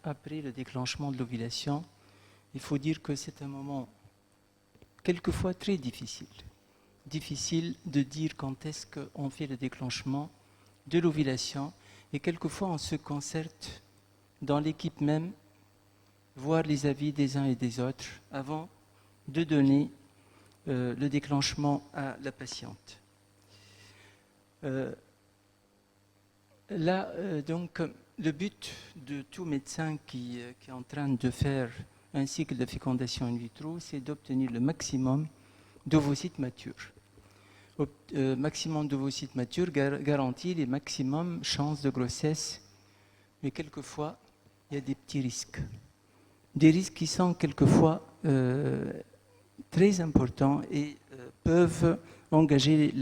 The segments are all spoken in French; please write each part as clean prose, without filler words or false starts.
après le déclenchement de l'ovulation, il faut dire que c'est un moment quelquefois très difficile. Difficile de dire quand est-ce qu'on fait le déclenchement de l'ovulation et quelquefois on se concerte dans l'équipe même, voir les avis des uns et des autres avant de donner le déclenchement à la patiente. Donc, le but de tout médecin qui est en train de faire un cycle de fécondation in vitro, c'est d'obtenir le maximum d'ovocytes matures. Maximum d'ovocytes matures garantit les maximum chances de grossesse, mais quelquefois, il y a des petits risques. Des risques qui sont quelquefois très importants et peuvent engager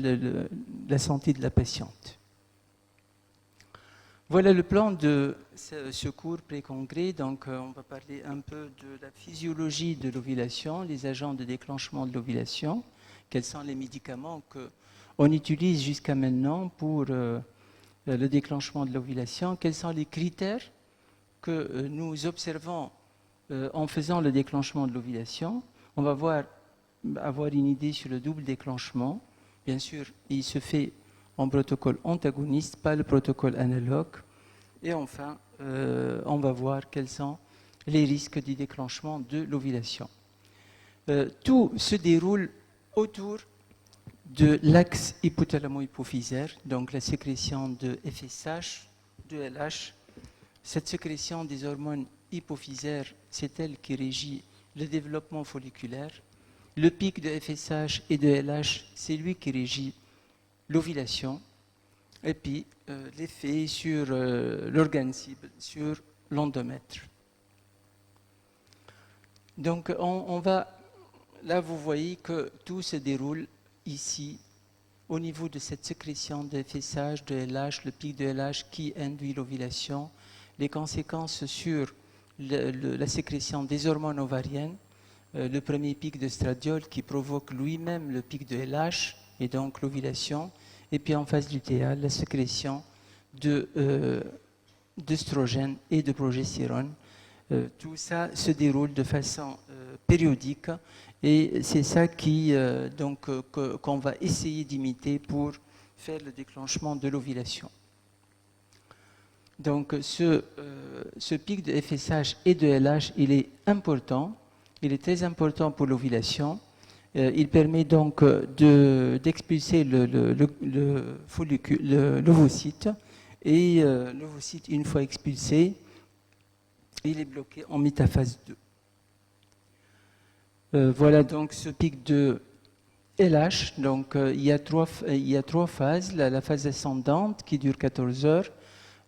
la santé de la patiente. Voilà le plan de ce cours pré-congrès. Donc, on va parler un peu de la physiologie de l'ovulation, les agents de déclenchement de l'ovulation, quels sont les médicaments qu'on utilise jusqu'à maintenant pour le déclenchement de l'ovulation, quels sont les critères que nous observons en faisant le déclenchement de l'ovulation. On va avoir une idée sur le double déclenchement. Bien sûr, il se fait en protocole antagoniste, pas le protocole analogue. Et enfin, on va voir quels sont les risques du déclenchement de l'ovulation. Tout se déroule autour de l'axe hypothalamo-hypophysaire, donc la sécrétion de FSH, de LH. Cette sécrétion des hormones hypophysaires, c'est elle qui régit le développement folliculaire. Le pic de FSH et de LH, c'est lui qui régit l'ovulation. Et puis, l'effet sur l'organe cible, sur l'endomètre. Donc, là, vous voyez que tout se déroule ici, au niveau de cette sécrétion de FSH, de LH, le pic de LH qui induit l'ovulation, les conséquences sur la sécrétion des hormones ovariennes, le premier pic de stradiol qui provoque lui-même le pic de LH et donc l'ovulation, et puis en phase lutéale, la sécrétion d'œstrogène et de progestérone. Tout ça se déroule de façon périodique et c'est ça qu'on va essayer d'imiter pour faire le déclenchement de l'ovulation. Donc ce pic de FSH et de LH, il est important, il est très important pour l'ovulation. Il permet donc d'expulser l'ovocyte et l'ovocyte, une fois expulsé, il est bloqué en métaphase 2. Voilà donc ce pic de LH. Donc il y a trois phases. La phase ascendante qui dure 14 heures,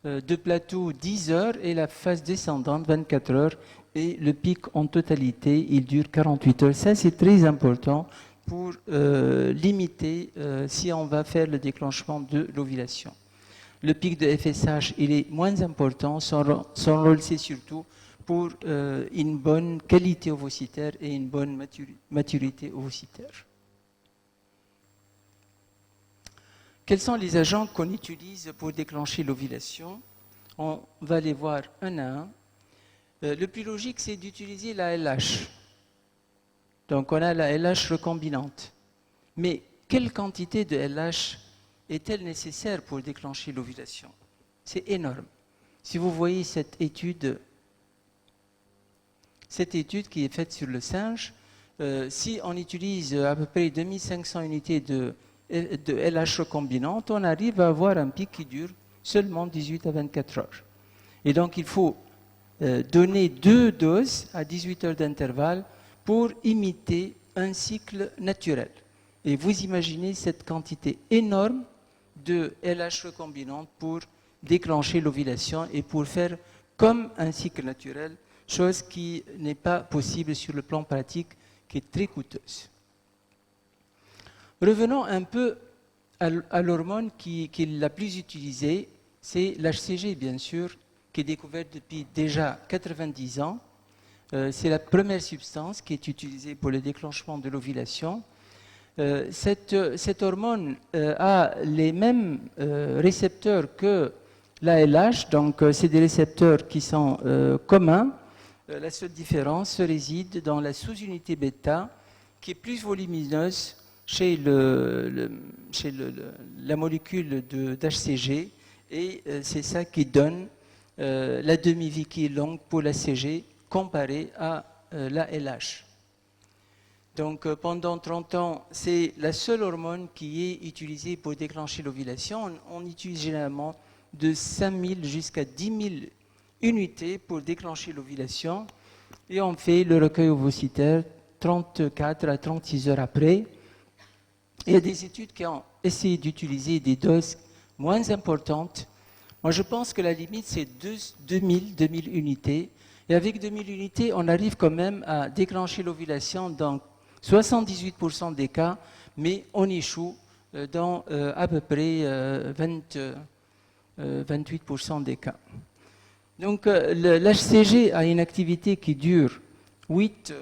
de plateau 10 heures et la phase descendante 24 heures. Et le pic en totalité, il dure 48 heures. Ça, c'est très important pour limiter si on va faire le déclenchement de l'ovulation. Le pic de FSH, il est moins important. Son rôle, c'est surtout pour une bonne qualité ovocytaire et une bonne maturité ovocytaire. Quels sont les agents qu'on utilise pour déclencher l'ovulation? On va les voir un à un. Le plus logique, c'est d'utiliser la LH. Donc, on a la LH recombinante. Mais quelle quantité de LH est-elle nécessaire pour déclencher l'ovulation? C'est énorme. Si vous voyez cette étude qui est faite sur le singe, si on utilise à peu près 2500 unités de LH recombinante, on arrive à avoir un pic qui dure seulement 18 à 24 heures. Et donc, il faut donner 2 doses à 18 heures d'intervalle pour imiter un cycle naturel. Et vous imaginez cette quantité énorme de LH recombinante pour déclencher l'ovulation et pour faire comme un cycle naturel, chose qui n'est pas possible sur le plan pratique, qui est très coûteuse. Revenons un peu à l'hormone qui est la plus utilisée, c'est l'HCG bien sûr, qui est découverte depuis déjà 90 ans. C'est la première substance qui est utilisée pour le déclenchement de l'ovulation. Cette hormone a les mêmes récepteurs que l'ALH, donc c'est des récepteurs qui sont communs. La seule différence réside dans la sous-unité bêta qui est plus volumineuse chez la molécule d'HCG et c'est ça qui donne la demi-vie qui est longue pour l'HCG comparée à l'ALH. Donc pendant 30 ans, c'est la seule hormone qui est utilisée pour déclencher l'ovulation. On utilise généralement de 5000 jusqu'à 10 000 unités pour déclencher l'ovulation et on fait le recueil ovocytaire 34 à 36 heures après. Il y a des études qui ont essayé d'utiliser des doses moins importantes. Moi, je pense que la limite, c'est 2000 unités. Et avec 2000 unités, on arrive quand même à déclencher l'ovulation dans 78% des cas, mais on échoue dans à peu près 28% des cas. Donc l'HCG a une activité qui dure 8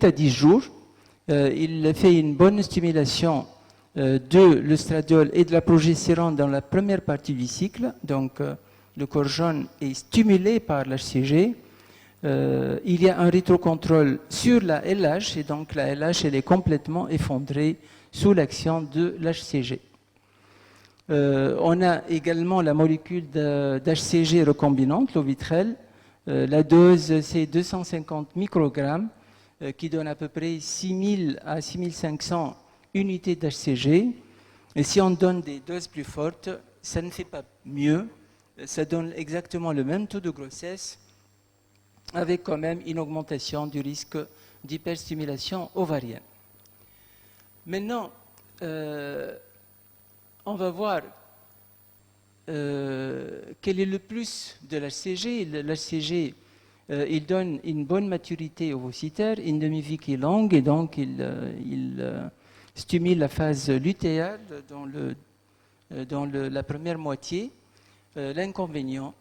à 10 jours. Il fait une bonne stimulation de l'œstradiol et de la progestérone dans la première partie du cycle. Donc le corps jaune est stimulé par l'HCG. Il y a un rétrocontrôle sur la LH et donc la LH elle est complètement effondrée sous l'action de l'HCG. On a également la molécule d'HCG recombinante, l'Ovitrel. La dose c'est 250 microgrammes qui donne à peu près 6000 à 6500 unités d'HCG. Et si on donne des doses plus fortes, ça ne fait pas mieux, ça donne exactement le même taux de grossesse avec quand même une augmentation du risque d'hyperstimulation ovarienne. Maintenant, on va voir quel est le plus de l'HCG. L'HCG, il donne une bonne maturité ovocytaire, une demi-vie qui est longue, et donc il stimule la phase lutéale dans la première moitié. L'inconvénient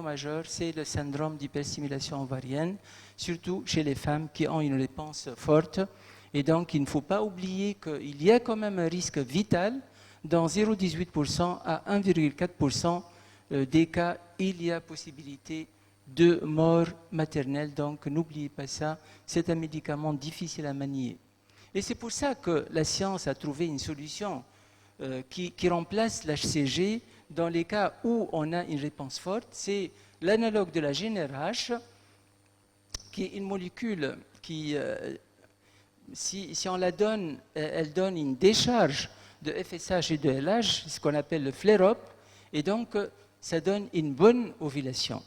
majeur, c'est le syndrome d'hyperstimulation ovarienne, surtout chez les femmes qui ont une réponse forte. Et donc, il ne faut pas oublier qu'il y a quand même un risque vital. Dans 0,18% à 1,4% des cas, il y a possibilité de mort maternelle. Donc, n'oubliez pas ça, c'est un médicament difficile à manier. Et c'est pour ça que la science a trouvé une solution qui remplace l'HCG dans les cas où on a une réponse forte. C'est l'analogue de la GnRH, qui est une molécule qui, si on la donne, elle donne une décharge de FSH et de LH, ce qu'on appelle le flare-up, et donc ça donne une bonne ovulation.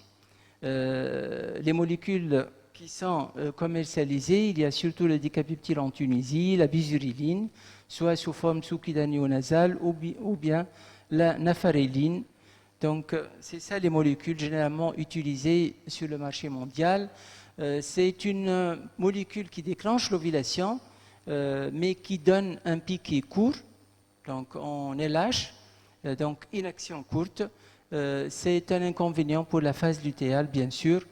Les molécules qui sont commercialisées, il y a surtout le décapeptyl en Tunisie, la bizuréline, soit sous forme sous-cutaneo-nasale ou bien la nafaréline. Donc, c'est ça les molécules généralement utilisées sur le marché mondial. C'est une molécule qui déclenche l'ovulation, mais qui donne un pic qui est court, donc en LH, donc une action courte. C'est un inconvénient pour la phase lutéale, bien sûr,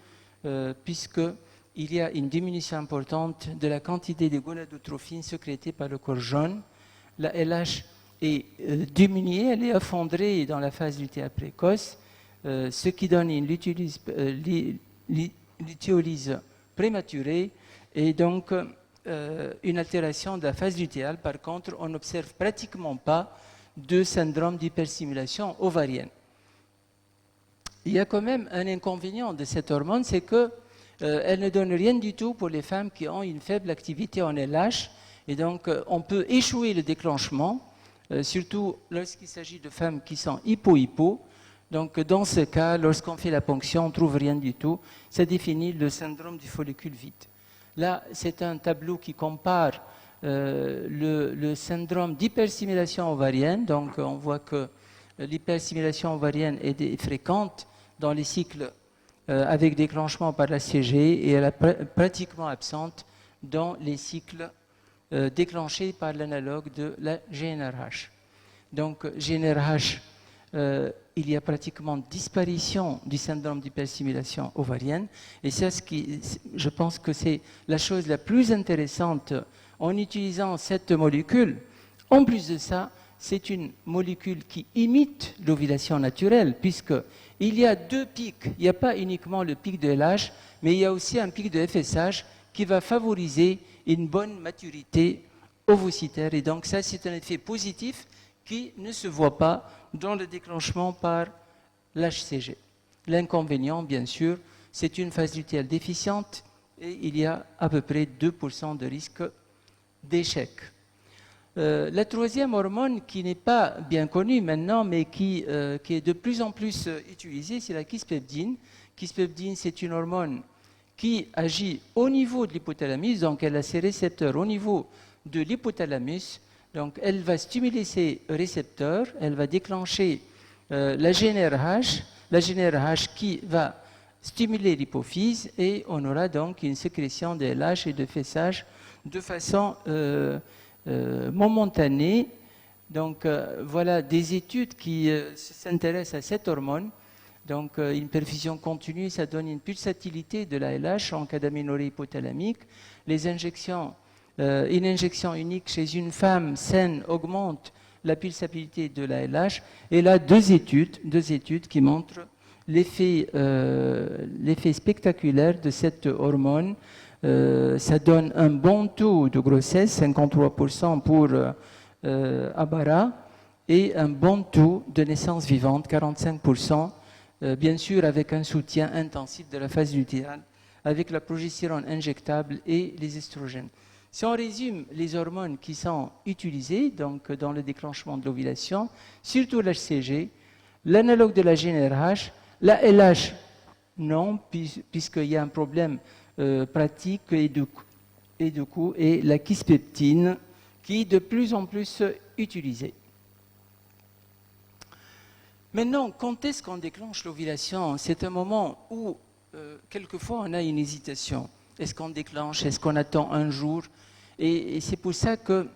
puisqu'il y a une diminution importante de la quantité de gonadotrophine sécrétée par le corps jaune. La LH est diminuée, elle est effondrée dans la phase lutéale précoce, ce qui donne une lutéolyse prématurée et donc une altération de la phase lutéale. Par contre, on n'observe pratiquement pas de syndrome d'hyperstimulation ovarienne. Il y a quand même un inconvénient de cette hormone, c'est qu'elle ne donne rien du tout pour les femmes qui ont une faible activité en LH, et donc on peut échouer le déclenchement, surtout lorsqu'il s'agit de femmes qui sont hypo-hypo. Donc dans ce cas, lorsqu'on fait la ponction, on ne trouve rien du tout. Ça définit le syndrome du follicule vide. Là, c'est un tableau qui compare le syndrome d'hyperstimulation ovarienne. Donc on voit que l'hyperstimulation ovarienne est fréquente dans les cycles avec déclenchement par la CG et elle est pratiquement absente dans les cycles déclenchés par l'analogue de la GnRH. Donc GnRH, il y a pratiquement disparition du syndrome d'hyperstimulation ovarienne, et c'est ce qui, je pense que c'est la chose la plus intéressante en utilisant cette molécule. En plus de ça, c'est une molécule qui imite l'ovulation naturelle, puisqu'il y a deux pics. Il n'y a pas uniquement le pic de LH, mais il y a aussi un pic de FSH qui va favoriser une bonne maturité ovocytaire. Et donc ça, c'est un effet positif qui ne se voit pas dans le déclenchement par l'HCG. L'inconvénient, bien sûr, c'est une phase lutéale déficiente et il y a à peu près 2% de risque d'échec. La troisième hormone qui n'est pas bien connue maintenant, mais qui est de plus en plus utilisée, c'est la quispeptine. Quispeptine, c'est une hormone qui agit au niveau de l'hypothalamus, donc elle a ses récepteurs au niveau de l'hypothalamus. Donc elle va stimuler ces récepteurs, elle va déclencher la GnRH qui va stimuler l'hypophyse et on aura donc une sécrétion de LH et de FSH de façon momentanée. Donc voilà des études qui s'intéressent à cette hormone. Donc une perfusion continue, ça donne une pulsatilité de la LH en cas d'aménorrhée hypothalamique. Les injections, une injection unique chez une femme saine augmente la pulsabilité de la LH. Et là, deux études qui montrent l'effet spectaculaire de cette hormone. Ça donne un bon taux de grossesse, 53% pour Abara, et un bon taux de naissance vivante, 45%, bien sûr avec un soutien intensif de la phase lutéale, avec la progestérone injectable et les estrogènes. Si on résume les hormones qui sont utilisées donc, dans le déclenchement de l'ovulation, surtout l'HCG, l'analogue de la GnRH, la LH, non, puisqu'il y a un problème pratique et du coup, et la quispeptine qui est de plus en plus utilisée. Maintenant, quand est-ce qu'on déclenche l'ovulation? C'est un moment où, quelquefois, on a une hésitation. Est-ce qu'on déclenche? Est-ce qu'on attend un jour? Et c'est pour ça que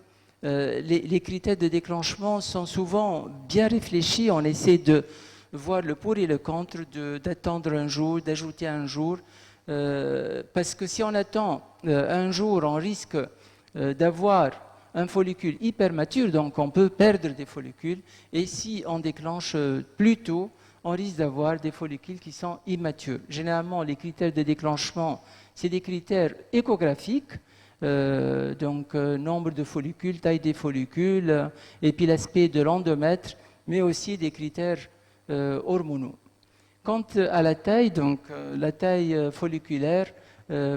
les critères de déclenchement sont souvent bien réfléchis. On essaie de voir le pour et le contre, d'attendre un jour, d'ajouter un jour. Parce que si on attend un jour, on risque d'avoir un follicule hyper mature, donc on peut perdre des follicules. Et si on déclenche plus tôt, on risque d'avoir des follicules qui sont immatures. Généralement, les critères de déclenchement, c'est des critères échographiques, donc nombre de follicules, taille des follicules, et puis l'aspect de l'endomètre, mais aussi des critères hormonaux. Quant à la taille, donc la taille folliculaire,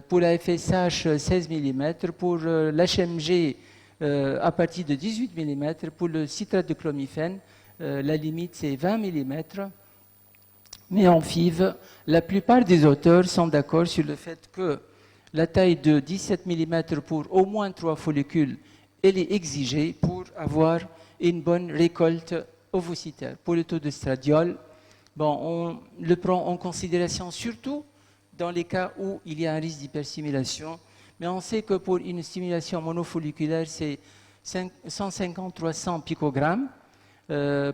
pour la FSH 16 mm, pour l'HMG à partir de 18 mm, pour le citrate de clomifène, la limite c'est 20 mm. Mais en FIV, la plupart des auteurs sont d'accord sur le fait que la taille de 17 mm pour au moins 3 follicules, elle est exigée pour avoir une bonne récolte ovocytaire. Pour le taux de stradiol, bon, on le prend en considération surtout dans les cas où il y a un risque d'hyperstimulation. Mais on sait que pour une stimulation monofolliculaire, c'est 150-300 picogrammes.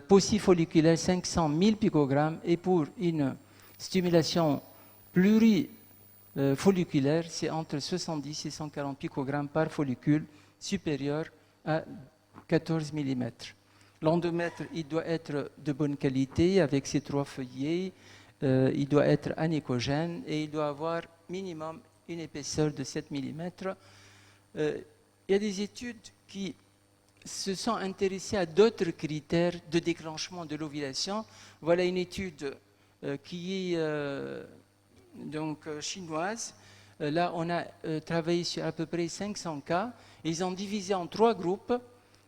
Paucifolliculaire, 500 000 picogrammes. Et pour une stimulation plurifolliculaire, c'est entre 70 et 140 picogrammes par follicule, supérieur à 14 mm. L'endomètre, il doit être de bonne qualité avec ses 3 feuillets. Il doit être anéchogène et il doit avoir minimum une épaisseur de 7 mm. Il y a des études qui se sont intéressées à d'autres critères de déclenchement de l'ovulation. Voilà une étude qui est chinoise. Là, on a travaillé sur à peu près 500 cas. Ils ont divisé en 3 groupes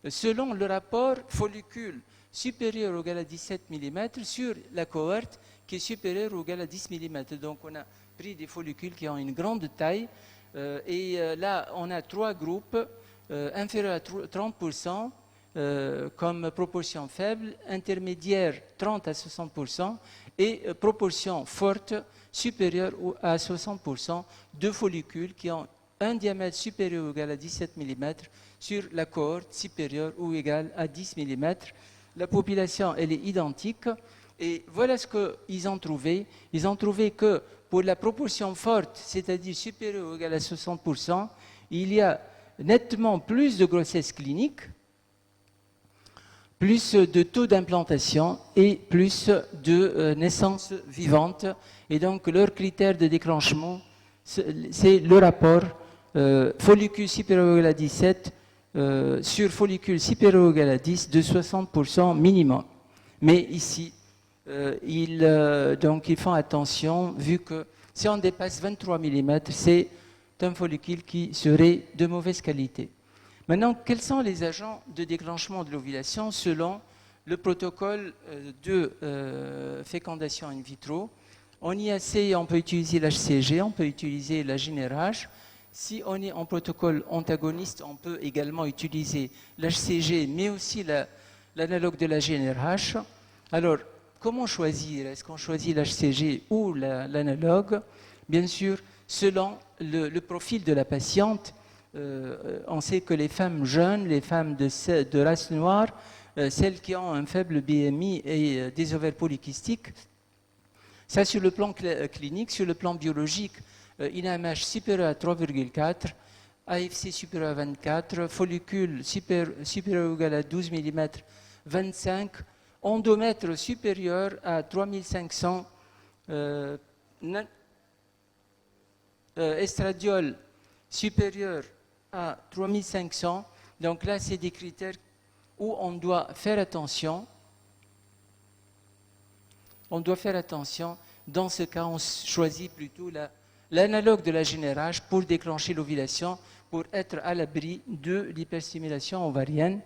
selon le rapport follicule supérieur ou égal à 17 mm sur la cohorte qui est supérieure ou égal à 10 mm. Donc on a pris des follicules qui ont une grande taille là on a 3 groupes inférieurs à 30% comme proportion faible, intermédiaire 30 à 60% et proportion forte supérieure à 60% de follicules qui ont un diamètre supérieur ou égal à 17 mm sur la cohorte supérieure ou égale à 10 mm. La population, elle est identique. Et voilà ce qu'ils ont trouvé. Ils ont trouvé que pour la proportion forte, c'est-à-dire supérieure ou égale à 60%, il y a nettement plus de grossesse clinique. plus de taux d'implantation et plus de naissances vivantes. Et donc, leur critère de déclenchement, c'est le rapport follicule supérieur égal à 17 sur follicule supérieur égal à 10 de 60% minimum. Mais ici, donc ils font attention, vu que si on dépasse 23 mm, c'est un follicule qui serait de mauvaise qualité. Maintenant, quels sont les agents de déclenchement de l'ovulation selon le protocole de fécondation in vitro? En IAC, on peut utiliser l'HCG, on peut utiliser la GnRH. Si on est en protocole antagoniste, on peut également utiliser l'HCG, mais aussi l'analogue de la GnRH. Alors, comment choisir? Est-ce qu'on choisit l'HCG ou l'analogue? Bien sûr, selon le profil de la patiente. On sait que les femmes jeunes, les femmes de race noire, celles qui ont un faible BMI et des ovaires polykystiques, ça sur le plan clinique, sur le plan biologique, INAMH supérieur à 3,4, AFC supérieur à 24, follicule supérieur ou égal à 12 mm, 25, endomètre supérieur à 3500, estradiol supérieur à 3500. Donc là, c'est des critères où on doit faire attention. On doit faire attention. Dans ce cas, on choisit plutôt l'analogue de la GnRH pour déclencher l'ovulation, pour être à l'abri de l'hyperstimulation ovarienne.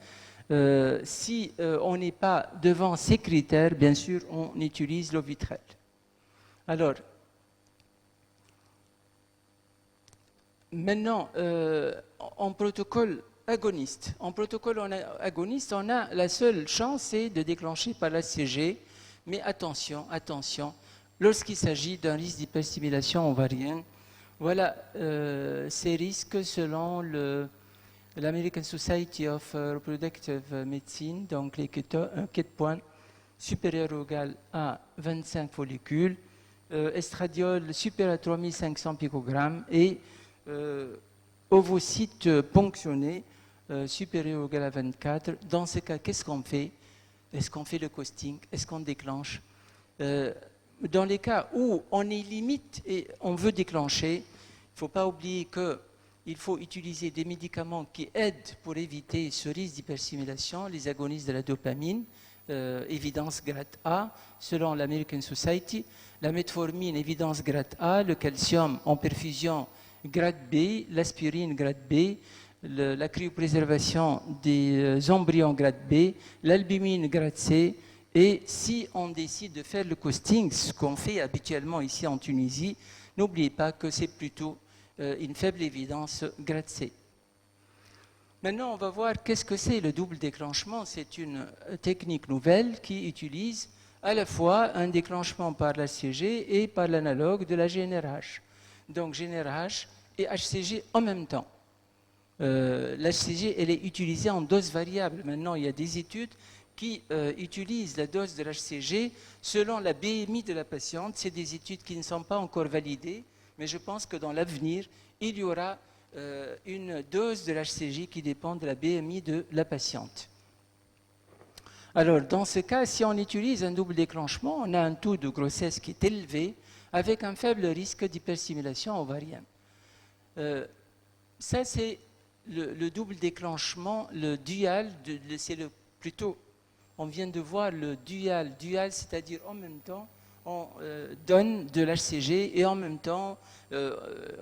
Si on n'est pas devant ces critères, bien sûr, on utilise l'Ovitrel. Alors, maintenant, en protocole agoniste. En protocole agoniste, on a la seule chance, c'est de déclencher par la CG. Mais attention, attention, lorsqu'il s'agit d'un risque d'hyperstimulation ovarienne, voilà ces risques selon l'American Society of Reproductive Medicine, donc les 4 points supérieurs ou égal à 25 follicules, estradiol supérieur à 3500 picogrammes et ovocytes ponctionnés supérieur ou égal à 24. Dans ce cas, qu'est-ce qu'on fait? Est-ce qu'on fait le costing? Est-ce qu'on déclenche? Dans les cas où on est limite et on veut déclencher, il ne faut pas oublier qu'il faut utiliser des médicaments qui aident pour éviter ce risque d'hyperstimulation, les agonistes de la dopamine, évidence grade A, selon l'American Society, la metformine, évidence grade A, le calcium en perfusion grade B, l'aspirine grade B, la cryopréservation des embryons grade B, l'albumine grade C, et si on décide de faire le costing, ce qu'on fait habituellement ici en Tunisie, n'oubliez pas que c'est plutôt une faible évidence grade C. Maintenant, on va voir qu'est-ce que c'est le double déclenchement. C'est une technique nouvelle qui utilise à la fois un déclenchement par la CG et par l'analogue de la GnRH. Donc GnRH et HCG en même temps. L'HCG, elle est utilisée en dose variable. Maintenant, il y a des études qui utilisent la dose de l'HCG selon la BMI de la patiente. C'est des études qui ne sont pas encore validées, mais je pense que dans l'avenir, il y aura une dose de l'HCG qui dépend de la BMI de la patiente. Alors, dans ce cas, si on utilise un double déclenchement, on a un taux de grossesse qui est élevé avec un faible risque d'hyperstimulation ovarienne. Ça, c'est le double déclenchement, le dual, c'est plutôt, on vient de voir le dual, c'est-à-dire en même temps, on donne de l'HCG et en même temps,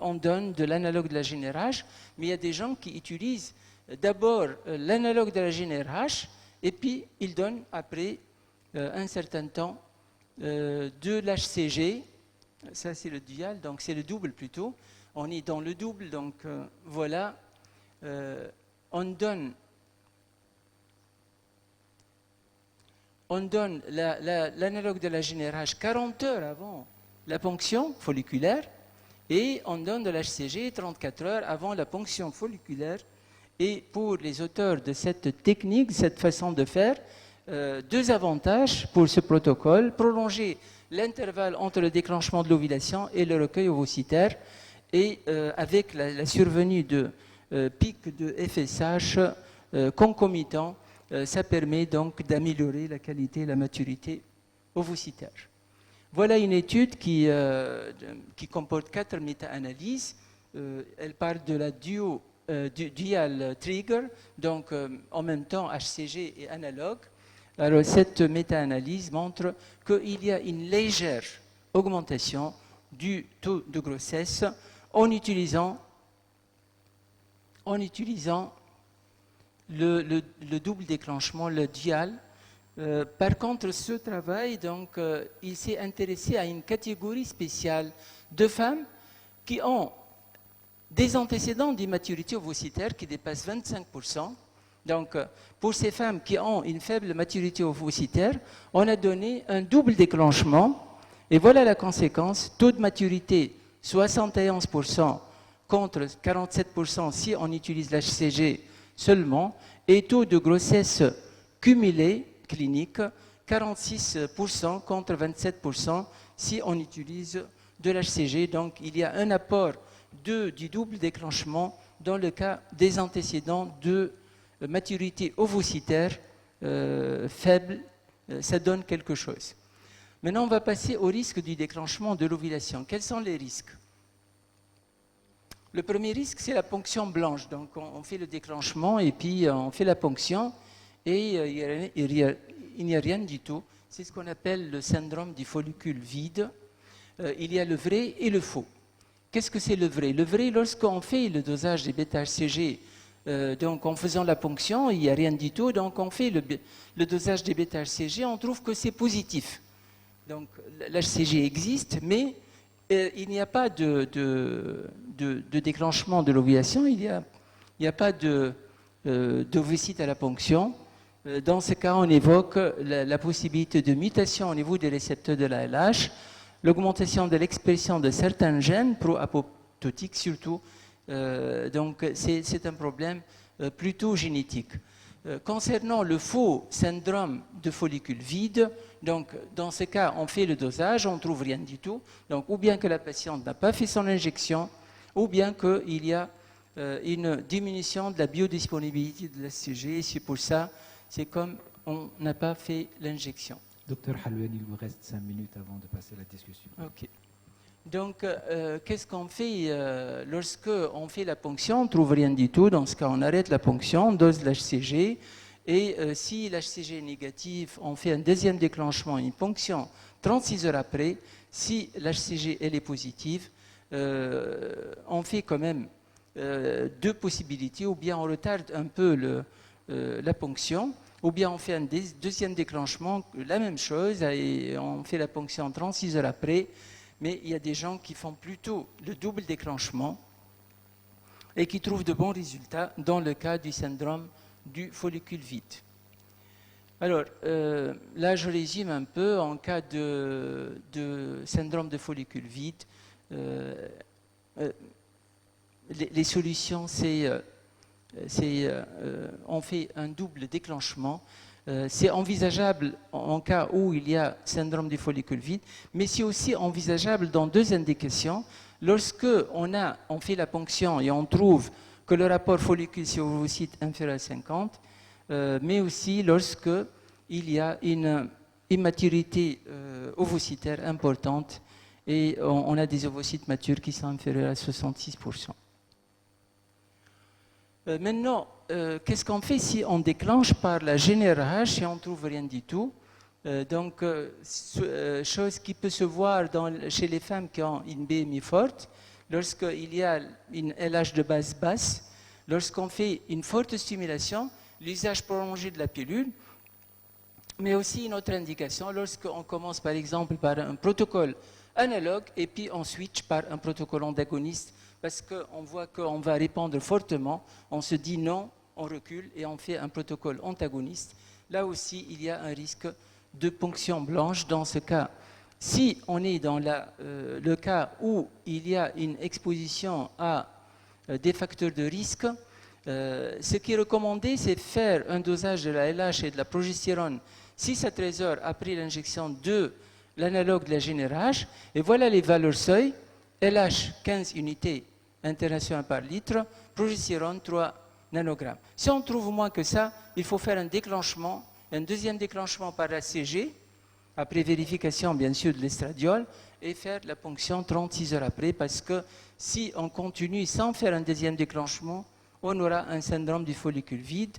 on donne de l'analogue de la GnRH, mais il y a des gens qui utilisent d'abord l'analogue de la GnRH et puis ils donnent après un certain temps de l'HCG. Ça, c'est le dual, donc c'est le double plutôt. On est dans le double, donc voilà. On donne l'analogue de la GnRH 40 heures avant la ponction folliculaire et on donne de l'HCG 34 heures avant la ponction folliculaire. Et pour les auteurs de cette technique, cette façon de faire, deux avantages pour ce protocole: prolonger l'intervalle entre le déclenchement de l'ovulation et le recueil ovocytaire, et avec la survenue de pics de FSH concomitants, ça permet donc d'améliorer la qualité et la maturité ovocytaire. Voilà une étude qui comporte 4 méta-analyses. Elle parle de la dual trigger, donc en même temps HCG et analogue. Alors cette méta-analyse montre qu'il y a une légère augmentation du taux de grossesse en utilisant le double déclenchement, le dual. Par contre, ce travail, donc, il s'est intéressé à une catégorie spéciale de femmes qui ont des antécédents d'immaturité ovocytaire qui dépassent 25%. Donc, pour ces femmes qui ont une faible maturité ovocytaire, on a donné un double déclenchement. Et voilà la conséquence, taux de maturité 71% contre 47% si on utilise l'HCG seulement, et taux de grossesse cumulé clinique 46% contre 27% si on utilise de l'HCG. Donc il y a un apport du double déclenchement dans le cas des antécédents de maturité ovocytaire faible, ça donne quelque chose. Maintenant, on va passer au risque du déclenchement de l'ovulation. Quels sont les risques? Le premier risque, c'est la ponction blanche. Donc, on fait le déclenchement et puis on fait la ponction et il n'y a rien du tout. C'est ce qu'on appelle le syndrome du follicule vide. Il y a le vrai et le faux. Qu'est-ce que c'est le vrai? Le vrai, lorsqu'on fait le dosage des bêta-HCG, donc en faisant la ponction, il n'y a rien du tout. Donc, on fait le dosage des bêta-HCG, on trouve que c'est positif. Donc, l'HCG existe, mais il n'y a pas de déclenchement de l'ovulation, il n'y a pas d'ovocyte à la ponction. Dans ce cas, on évoque la possibilité de mutation au niveau des récepteurs de la LH, l'augmentation de l'expression de certains gènes pro-apoptotiques surtout. Donc, c'est un problème plutôt génétique. Concernant le faux syndrome de follicule vide, donc dans ce cas, on fait le dosage, on ne trouve rien du tout. Donc, ou bien que la patiente n'a pas fait son injection, ou bien qu'il y a une diminution de la biodisponibilité de l'HCG. C'est pour ça, c'est comme on n'a pas fait l'injection. Docteur Halouane, il vous reste 5 minutes avant de passer à la discussion. Ok. Donc, qu'est-ce qu'on fait lorsque on fait la ponction? On ne trouve rien du tout. Dans ce cas, on arrête la ponction, on dose l'HCG. Et si l'HCG est négatif, on fait un deuxième déclenchement, une ponction 36 heures après. Si l'HCG est positive, on fait quand même 2 possibilités. Ou bien on retarde un peu la ponction, ou bien on fait un deuxième déclenchement, la même chose, et on fait la ponction 36 heures après. Mais il y a des gens qui font plutôt le double déclenchement et qui trouvent de bons résultats dans le cas du syndrome du follicule vide. Alors, là, je résume un peu. En cas de syndrome de follicule vide, les solutions, c'est on fait un double déclenchement. C'est envisageable en cas où il y a syndrome du follicule vide, mais c'est aussi envisageable dans 2 indications. Lorsque on fait la ponction et on trouve que le rapport follicule sur ovocyte inférieur à 50, mais aussi lorsque il y a une immaturité ovocytaire importante et on a des ovocytes matures qui sont inférieurs à 66%. Maintenant, qu'est-ce qu'on fait si on déclenche par la GnRH et on ne trouve rien du tout? Donc, chose qui peut se voir chez les femmes qui ont une BMI forte, lorsqu'il y a une LH de base basse, lorsqu'on fait une forte stimulation, l'usage prolongé de la pilule, mais aussi une autre indication, lorsqu'on commence par exemple par un protocole analogue et puis on switch par un protocole antagoniste, parce qu'on voit qu'on va répondre fortement, on se dit non, on recule et on fait un protocole antagoniste. Là aussi, il y a un risque de ponction blanche dans ce cas. Si on est dans le cas où il y a une exposition à des facteurs de risque, ce qui est recommandé, c'est faire un dosage de la LH et de la progestérone 6 à 13 heures après l'injection de l'analogue de la GnRH. Et voilà les valeurs seuil. LH 15 unités internationales par litre, progestérone 3 nanogrammes. Si on trouve moins que ça, il faut faire un déclenchement, un deuxième déclenchement par la CG, après vérification bien sûr de l'estradiol, et faire la ponction 36 heures après, parce que si on continue sans faire un deuxième déclenchement, on aura un syndrome du follicule vide.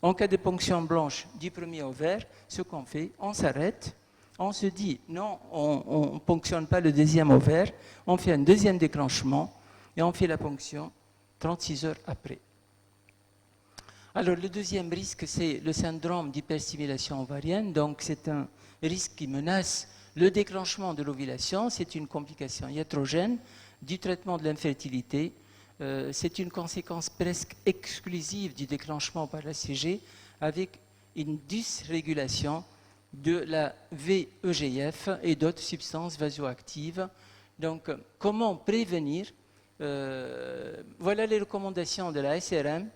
En cas de ponction blanche du premier ovaire, ce qu'on fait, on s'arrête, on se dit non, on ne ponctionne pas le deuxième ovaire, on fait un deuxième déclenchement et on fait la ponction 36 heures après. Alors le deuxième risque, c'est le syndrome d'hyperstimulation ovarienne. Donc c'est un risque qui menace le déclenchement de l'ovulation. C'est une complication iatrogène du traitement de l'infertilité. C'est une conséquence presque exclusive du déclenchement par la CG avec une dysrégulation de la VEGF et d'autres substances vasoactives. Donc comment prévenir? Voilà les recommandations de la SRM.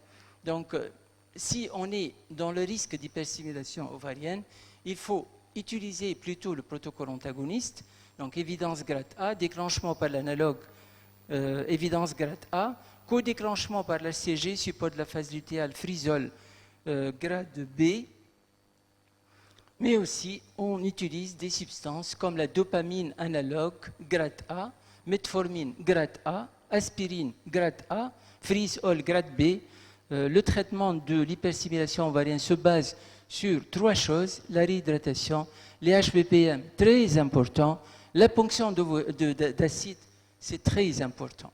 Donc si on est dans le risque d'hyperstimulation ovarienne, il faut utiliser plutôt le protocole antagoniste, donc évidence grade A, déclenchement par l'analogue, évidence grade A, co-déclenchement par la CG, support de la phase lutéale, frisol, grade B, mais aussi on utilise des substances comme la dopamine analogue, grade A, metformine, grade A, aspirine, grade A, frisol, grade B. Le traitement de l'hyperstimulation ovarienne se base sur trois choses: la réhydratation, les HBPM, très important, la ponction d'acide, c'est très important,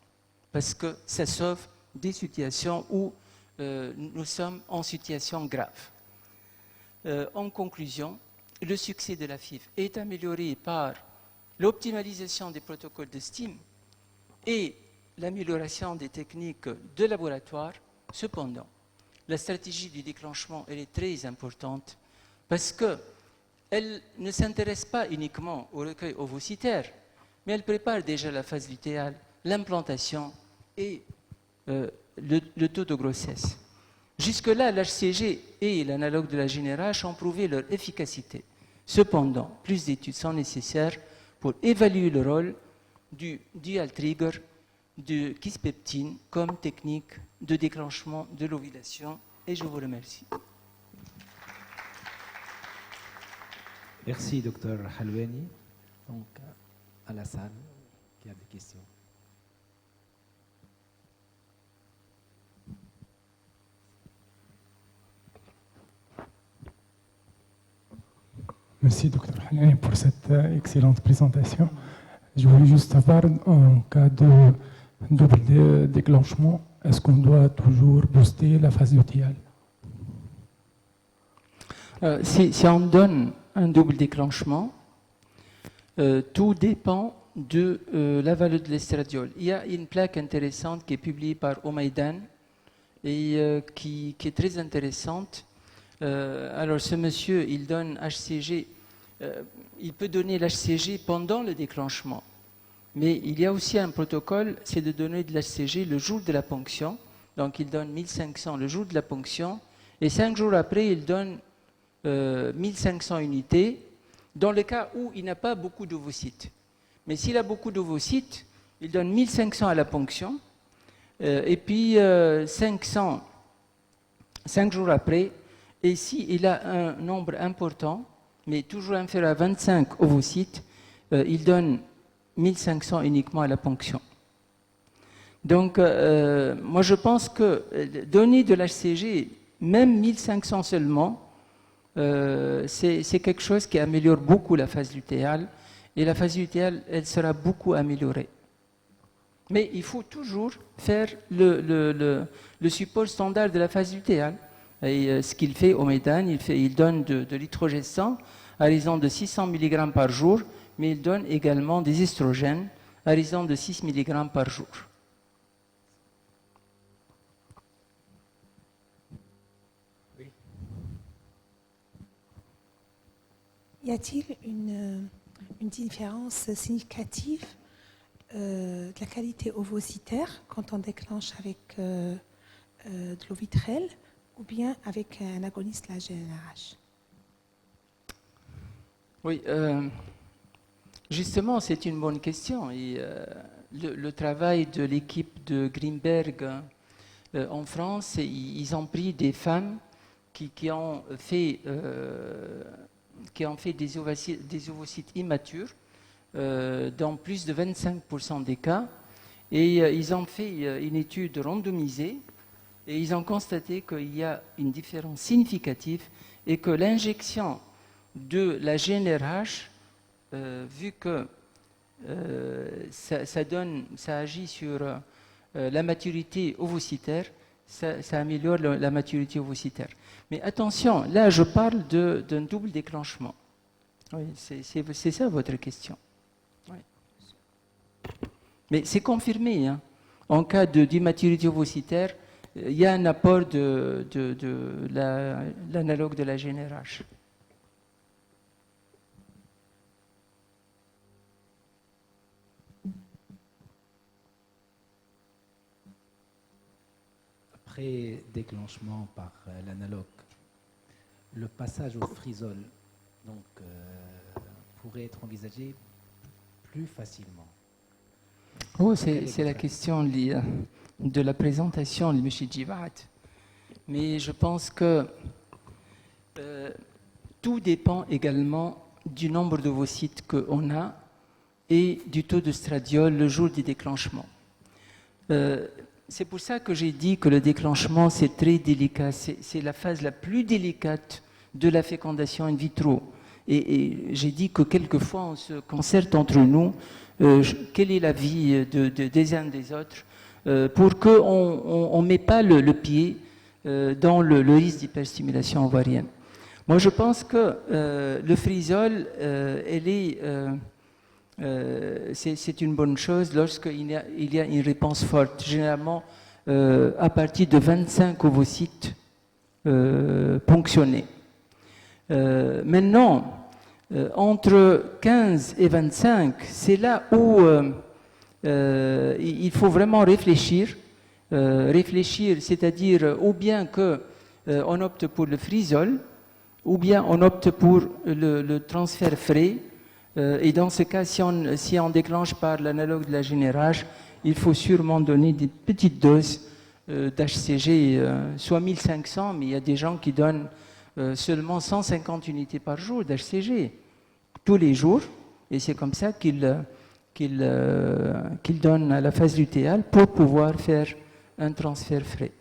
parce que ça sauve des situations où nous sommes en situation grave. En conclusion, le succès de la FIV est amélioré par l'optimalisation des protocoles de STIM et l'amélioration des techniques de laboratoire. Cependant, la stratégie du déclenchement elle est très importante parce qu'elle ne s'intéresse pas uniquement au recueil ovocytaire, mais elle prépare déjà la phase lutéale, l'implantation et le taux de grossesse. Jusque-là, l'HCG et l'analogue de la GnRH ont prouvé leur efficacité. Cependant, plus d'études sont nécessaires pour évaluer le rôle du dual trigger de kispeptine comme technique de déclenchement de l'ovulation. Et je vous remercie. Merci, Dr Halouani. Donc, à la salle, qui a des questions. Merci, Dr Halouani, pour cette excellente présentation. Je voulais juste savoir, en cas de double déclenchement, est-ce qu'on doit toujours booster la phase lutéale? Si on donne un double déclenchement, tout dépend de la valeur de l'estradiol. Il y a une plaque intéressante qui est publiée par Omaidan et qui est très intéressante. Alors ce monsieur, il donne HCG, il peut donner l'HCG pendant le déclenchement. Mais il y a aussi un protocole, c'est de donner de l'HCG le jour de la ponction. Donc il donne 1500 le jour de la ponction et 5 jours après, il donne 1500 unités dans le cas où il n'a pas beaucoup d'ovocytes. Mais s'il a beaucoup d'ovocytes, il donne 1500 à la ponction et puis 500 5 jours après. Et s'il a un nombre important, mais toujours inférieur à 25 ovocytes, il donne 1500 uniquement à la ponction. Donc, moi je pense que donner de l'HCG, même 1500 seulement, c'est quelque chose qui améliore beaucoup la phase lutéale, et la phase lutéale, elle sera beaucoup améliorée. Mais il faut toujours faire le support standard de la phase lutéale. Et ce qu'il fait au Omaidan, il donne de l'hydrogestan à raison de 600 mg par jour, mais il donne également des estrogènes à raison de 6 mg par jour. Oui. Y a-t-il une différence significative de la qualité ovocytaire quand on déclenche avec de l'Ovitrel ou bien avec un agoniste de la GnRH? Oui, justement, c'est une bonne question. Et, le travail de l'équipe de Greenberg, en France, ils ont pris des femmes qui ont fait des ovocytes immatures dans plus de 25% des cas. Et ils ont fait une étude randomisée et ils ont constaté qu'il y a une différence significative et que l'injection de la GnRH, vu que ça agit sur la maturité ovocytaire, ça améliore la maturité ovocytaire. Mais attention, là je parle d'un double déclenchement. Oui, c'est ça votre question. Oui. Mais c'est confirmé, hein. En cas d'immaturité ovocytaire, il y a un apport de l'analogue de la GnRH. Après déclenchement par l'analogue, le passage au frisol donc, pourrait être envisagé plus facilement. Oh, c'est la question de la présentation de M. Djivat. Mais je pense que tout dépend également du nombre d'ovocytes qu'on a et du taux de stradiol le jour du déclenchement. C'est pour ça que j'ai dit que le déclenchement, c'est très délicat. C'est la phase la plus délicate de la fécondation in vitro. Et j'ai dit que quelquefois, on se concerte entre nous, quelle est la vie des uns des autres, pour qu'on ne met pas le pied dans le risque d'hyperstimulation ovarienne. Moi, je pense que le frisol, c'est une bonne chose lorsqu'il y a une réponse forte, généralement à partir de 25 ovocytes ponctionnés. Maintenant, entre 15 et 25, c'est là où il faut vraiment réfléchir, c'est-à-dire ou bien qu'on opte pour le frisol, ou bien on opte pour le transfert frais. Et dans ce cas, si on déclenche par l'analogue de la GnRH, il faut sûrement donner des petites doses d'HCG, soit 1500, mais il y a des gens qui donnent seulement 150 unités par jour d'HCG, tous les jours, et c'est comme ça qu'ils donnent à la phase lutéale pour pouvoir faire un transfert frais.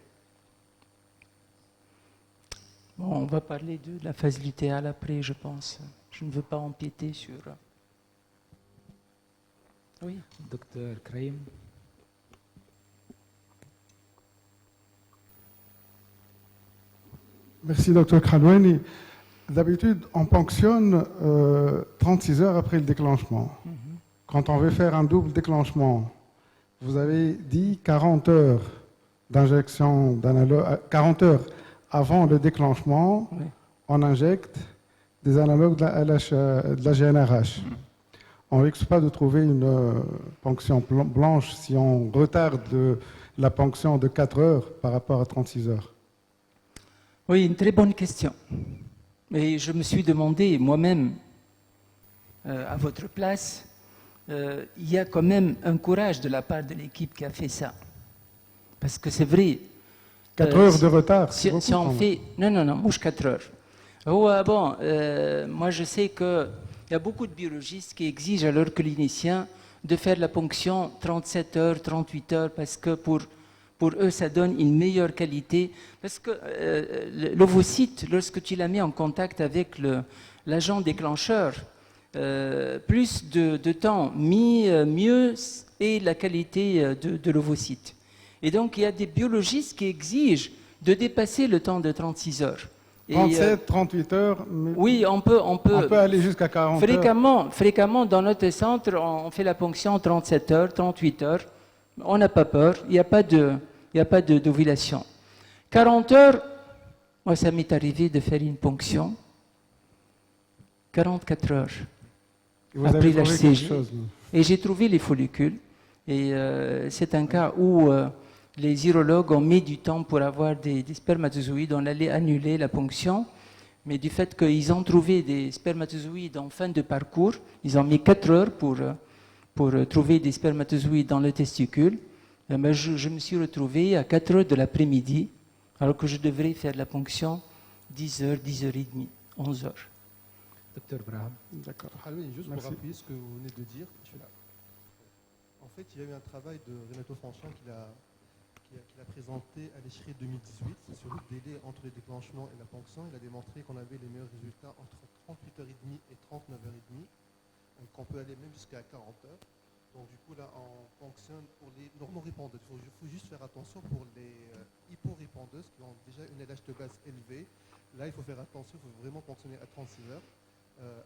Bon, on va parler de la phase lutéale après, je pense. Je ne veux pas empiéter sur... Oui. Docteur Kraïm. Merci, Dr Khalwani. D'habitude, on ponctionne 36 heures après le déclenchement. Quand on veut faire un double déclenchement, vous avez dit 40 heures d'injection d'analogue, 40 heures avant le déclenchement, oui. On injecte des analogues de la GnRH. On risque pas de trouver une ponction blanche si on retarde la ponction de 4 heures par rapport à 36 heures. Oui, une très bonne question. Et je me suis demandé moi-même, à votre place, il y a quand même un courage de la part de l'équipe qui a fait ça. Parce que c'est vrai. 4 heures de retard. Si on fait... Non, mouche 4 heures. Oh, bon, moi je sais qu'il y a beaucoup de biologistes qui exigent à leurs cliniciens de faire la ponction 37 heures, 38 heures, parce que pour eux ça donne une meilleure qualité. Parce que l'ovocyte, lorsque tu la mets en contact avec l'agent déclencheur, plus de temps mis, mieux est la qualité de l'ovocyte. Et donc il y a des biologistes qui exigent de dépasser le temps de 36 heures. 37, 38 heures. Oui, on peut aller jusqu'à 40 heures. Fréquemment, dans notre centre, on fait la ponction 37 heures, 38 heures. On n'a pas peur, il n'y a pas d'ovulation. 40 heures, moi, ça m'est arrivé de faire une ponction 44 heures après l'HCG. Et j'ai trouvé les follicules. Et c'est un cas où les urologues ont mis du temps pour avoir des spermatozoïdes. On allait annuler la ponction, mais du fait qu'ils ont trouvé des spermatozoïdes en fin de parcours, ils ont mis 4 heures pour trouver des spermatozoïdes dans le testicule. ben, je me suis retrouvé à 4 heures de l'après-midi, alors que je devrais faire la ponction 10 heures, 10h30, 11 heures. Docteur Braham. D'accord. Halouni, juste Merci. pour appuyer ce que vous venez de dire, je suis là. En fait, il y a eu un travail de Renato Franchon qu'il a présenté à l'échelle 2018 sur le délai entre le déclenchement et la ponction. Il a démontré qu'on avait les meilleurs résultats entre 38h30 et 39h30, donc on peut aller même jusqu'à 40 heures. Donc du coup là, on fonctionne pour les normorépondeuses. Il faut juste faire attention pour les hyporépondeuses qui ont déjà une LH de base élevée. Là, il faut faire attention, il faut vraiment fonctionner à 36 heures.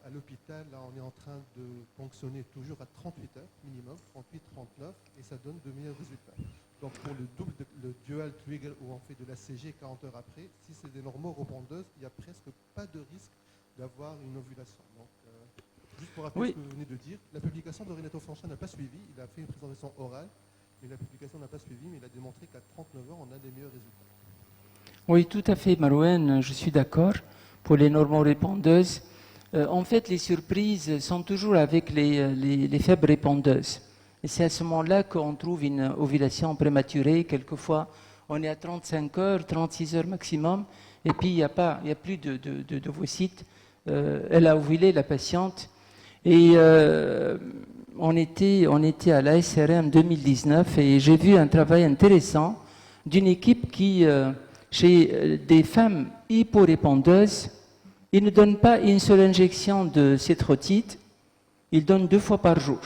À l'hôpital, là, on est en train de fonctionner toujours à 38 heures minimum, 38-39, et ça donne de meilleurs résultats. Donc pour le double, le dual trigger où on fait de la CG 40 heures après, si c'est des normorépondeuses, il n'y a presque pas de risque d'avoir une ovulation. Donc, juste pour rappeler ce que vous venez de dire, la publication de Renato Franchon n'a pas suivi, il a fait une présentation orale, mais la publication n'a pas suivi, mais il a démontré qu'à 39 heures, on a des meilleurs résultats. Oui, tout à fait, Marouane, je suis d'accord. Pour les normorépondeuses, en fait, les surprises sont toujours avec les faibles répondeuses. Et c'est à ce moment-là qu'on trouve une ovulation prématurée. Quelquefois, on est à 35 heures, 36 heures maximum, et puis il n'y a plus d'ovocytes. Elle a ovulé, la patiente. Et on était à la SRM 2019, et j'ai vu un travail intéressant d'une équipe qui, chez des femmes hyporépondeuses, ils ne donnent pas une seule injection de cétrotide, ils donnent 2 fois par jour.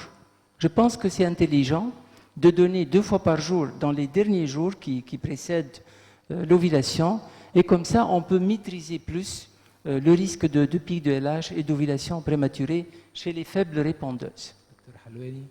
Je pense que c'est intelligent de donner 2 fois par jour dans les derniers jours qui précèdent l'ovulation, et comme ça on peut maîtriser plus le risque de pic de LH et d'ovulation prématurée chez les faibles répondeuses. Docteur Halouni.